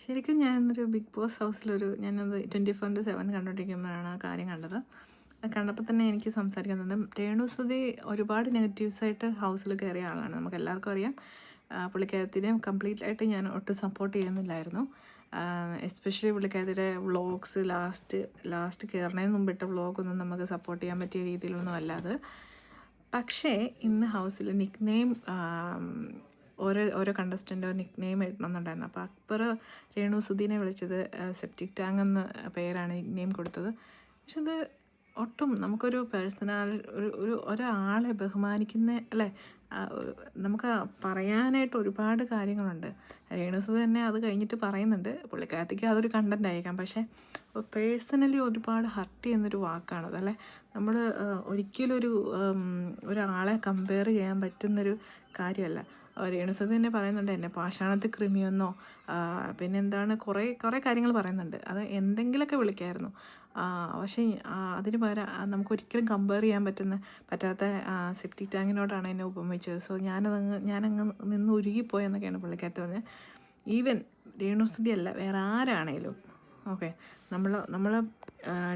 ശരിക്കും ഞാനൊരു big boss ഞാനത് 24/7 കണ്ടുകൊണ്ടിരിക്കുമ്പോഴാണ് ആ കാര്യം കണ്ടത്. അത് കണ്ടപ്പോൾ തന്നെ എനിക്ക് സംസാരിക്കാൻ തോന്നി. രേണുസുതി ഒരുപാട് നെഗറ്റീവ്സായിട്ട് ഹൗസിൽ കയറിയ ആളാണ്, നമുക്ക് എല്ലാവർക്കും അറിയാം. പുള്ളിക്കാരത്തിനെ കംപ്ലീറ്റ് ആയിട്ട് ഞാൻ ഒട്ടും സപ്പോർട്ട് ചെയ്യുന്നില്ലായിരുന്നു. എസ്പെഷ്യലി പുള്ളിക്കാരത്തിൻ്റെ വ്ളോഗ്സ് ലാസ്റ്റ് കയറുന്നതിന് മുമ്പിട്ട വ്ളോഗൊന്നും നമുക്ക് സപ്പോർട്ട് ചെയ്യാൻ പറ്റിയ രീതിയിലൊന്നും അല്ലാതെ. പക്ഷേ ഇന്ന് ഹൗസിൽ നിക് നെയിം ഓരോ കണ്ടസ്റ്റൻ്റ് നിക് നെയിം ഇടണമെന്നുണ്ടായിരുന്നു. അപ്പോൾ അക്ബർ രേണുസുധീനെ വിളിച്ചത് സെപ്റ്റിക് ടാങ്ക് എന്ന പേരാണ് നിക് നെയിം കൊടുത്തത്. പക്ഷെ അത് ഒട്ടും നമുക്കൊരു ഒരാളെ ബഹുമാനിക്കുന്ന അല്ലേ, നമുക്ക് പറയാനായിട്ട് ഒരുപാട് കാര്യങ്ങളുണ്ട്. രേണുസുധി തന്നെ അത് കഴിഞ്ഞിട്ട് പറയുന്നുണ്ട്, പുള്ളിക്കാരത്തേക്ക് അതൊരു കണ്ടൻ്റ് ആയിരിക്കാം, പക്ഷേ പേഴ്സണലി ഒരുപാട് ഹർട്ട് ചെയ്യുന്നൊരു വാക്കാണത് അല്ലേ. നമ്മൾ ഒരിക്കലും ഒരാളെ കമ്പയർ ചെയ്യാൻ പറ്റുന്നൊരു കാര്യമല്ല. രേണുസുധി തന്നെ പറയുന്നുണ്ട്, എന്നെ പാഷാണത്തിൽ കൃമിയെന്നോ പിന്നെന്താണ് കുറേ കാര്യങ്ങൾ പറയുന്നുണ്ട്. അത് എന്തെങ്കിലുമൊക്കെ വിളിക്കായിരുന്നു. പക്ഷേ അതിന് പകരം നമുക്കൊരിക്കലും കമ്പയർ ചെയ്യാൻ പറ്റാത്ത സെപ്റ്റിക് ടാങ്കിനോടാണ് എന്നെ ഉപമിച്ചത്. സോ ഞാനങ്ങ് നിന്ന് ഉരുകിപ്പോയെന്നൊക്കെയാണ് പുള്ളിക്കാരത്തി പറഞ്ഞത്. ഈവൻ രേണുസുധി അല്ല, വേറെ ആരാണേലും ഓക്കെ, നമ്മൾ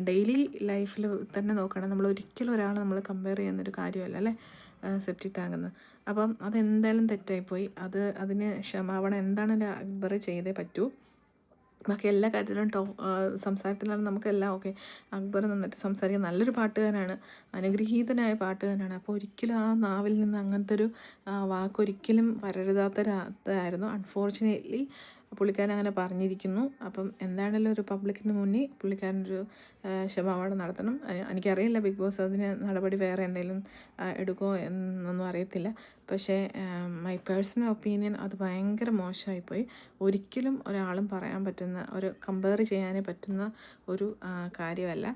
ഡെയിലി ലൈഫിൽ തന്നെ നോക്കുകയാണെങ്കിൽ നമ്മൾ ഒരിക്കലും ഒരാളെ നമ്മൾ കമ്പയർ ചെയ്യുന്നൊരു കാര്യമല്ല അല്ലേ സെപ്റ്റിക് ടാങ്കെന്ന്. അപ്പം അതെന്തായാലും തെറ്റായിപ്പോയി. അതിന് ക്ഷമാപണം എന്താണെങ്കിലും അക്ബർ ചെയ്തേ പറ്റൂ. ബാക്കി എല്ലാ കാര്യത്തിലും സംസാരത്തിലാണ് നമുക്കെല്ലാം ഓക്കെ. അക്ബർ നന്നായിട്ട് സംസാരിക്കുക, നല്ലൊരു പാട്ടുകാരനാണ്, അനുഗ്രഹീതനായ പാട്ടുകാരനാണ്. അപ്പോൾ ഒരിക്കലും ആ നാവിൽ നിന്ന് അങ്ങനത്തെ ഒരു വാക്കൊരിക്കലും വരരുതാത്തതായിരുന്നു. അൺഫോർച്ചുനേറ്റ്ലി പുള്ളിക്കാരൻ അങ്ങനെ പറഞ്ഞിരിക്കുന്നു. അപ്പം എന്താണെങ്കിലും ഒരു പബ്ലിക്കിന് മുന്നിൽ പുള്ളിക്കാരനൊരു ക്ഷമാപണം നടത്തണം. എനിക്കറിയില്ല ബിഗ് ബോസ് അതിന് നടപടി വേറെ എന്തെങ്കിലും എടുക്കുമോ എന്നൊന്നും അറിയത്തില്ല. പക്ഷേ മൈ പേഴ്സണൽ ഒപ്പീനിയൻ അത് ഭയങ്കര മോശമായിപ്പോയി. ഒരിക്കലും ഒരാളും പറയാൻ പറ്റുന്ന കമ്പയർ ചെയ്യാനേ പറ്റുന്ന ഒരു കാര്യമല്ല.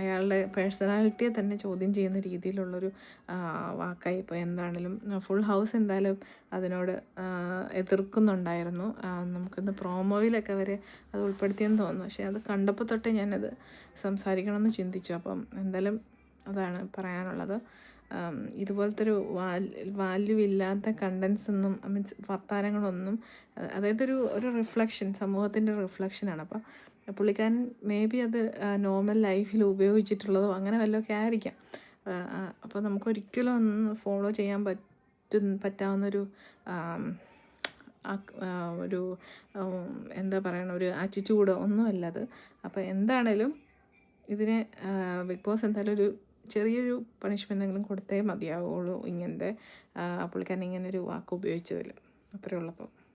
അയാളുടെ പേഴ്സണാലിറ്റിയെ തന്നെ ചോദ്യം ചെയ്യുന്ന രീതിയിലുള്ളൊരു വാക്കായിപ്പോയി. എന്താണെങ്കിലും ഫുൾ ഹൗസ് എന്തായാലും അതിനോട് എതിർക്കുന്നുണ്ടായിരുന്നു. നമുക്കിന്ന് പ്രോമോയിലൊക്കെ വരെ അത് ഉൾപ്പെടുത്തിയെന്ന് തോന്നുന്നു. പക്ഷേ അത് കണ്ടപ്പോൾ തൊട്ടേ ഞാനത് സംസാരിക്കണമെന്ന് ചിന്തിച്ചു. അപ്പം എന്തായാലും അതാണ് പറയാനുള്ളത്. ഇതുപോലത്തെ ഒരു വാല്യൂ ഇല്ലാത്ത കണ്ടൻസ് ഒന്നും മീൻസ് വർത്താനങ്ങളൊന്നും, അതായത് ഒരു റിഫ്ലക്ഷൻ, സമൂഹത്തിൻ്റെ റിഫ്ലക്ഷനാണ്. അപ്പം പുള്ളിക്കാരൻ മേ ബി അത് നോർമൽ ലൈഫിൽ ഉപയോഗിച്ചിട്ടുള്ളതോ അങ്ങനെ വല്ലതൊക്കെ ആയിരിക്കാം. അപ്പോൾ നമുക്കൊരിക്കലും ഒന്ന് ഫോളോ ചെയ്യാൻ പറ്റാവുന്നൊരു എന്താ പറയണ ഒരു ആറ്റിറ്റ്യൂഡോ ഒന്നുമല്ല അത്. അപ്പോൾ എന്താണേലും ഇതിനെ ബിഗ് ബോസ് എന്തായാലും ചെറിയൊരു പണിഷ്മെൻറ്റെങ്കിലും കൊടുത്തേ മതിയാവുള്ളൂ ഇങ്ങനത്തെ പുള്ളിക്കാരൻ ഇങ്ങനൊരു വാക്ക് ഉപയോഗിച്ചതിൽ. അത്രയേ ഉള്ളപ്പോൾ